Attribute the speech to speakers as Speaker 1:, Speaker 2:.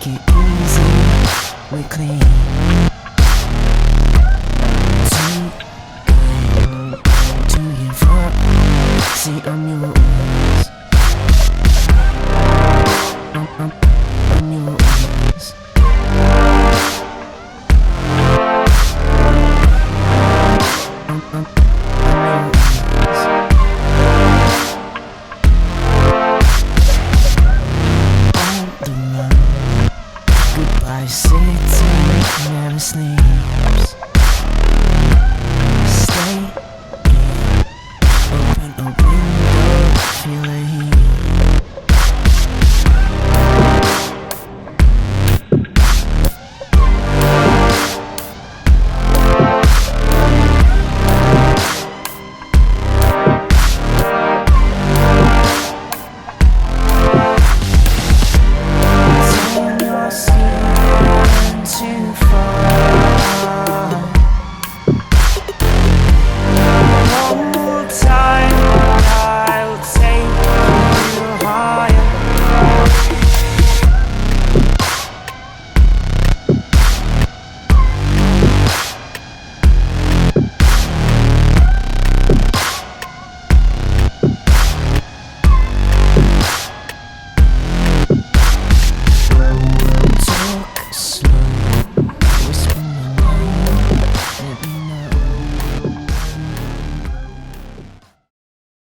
Speaker 1: take it easy, we clean. Too good to give up. See, I'm yours. I'm yours. I'm yours. On the run, goodbye city, never sleeps. Stay in, open a window, feel it.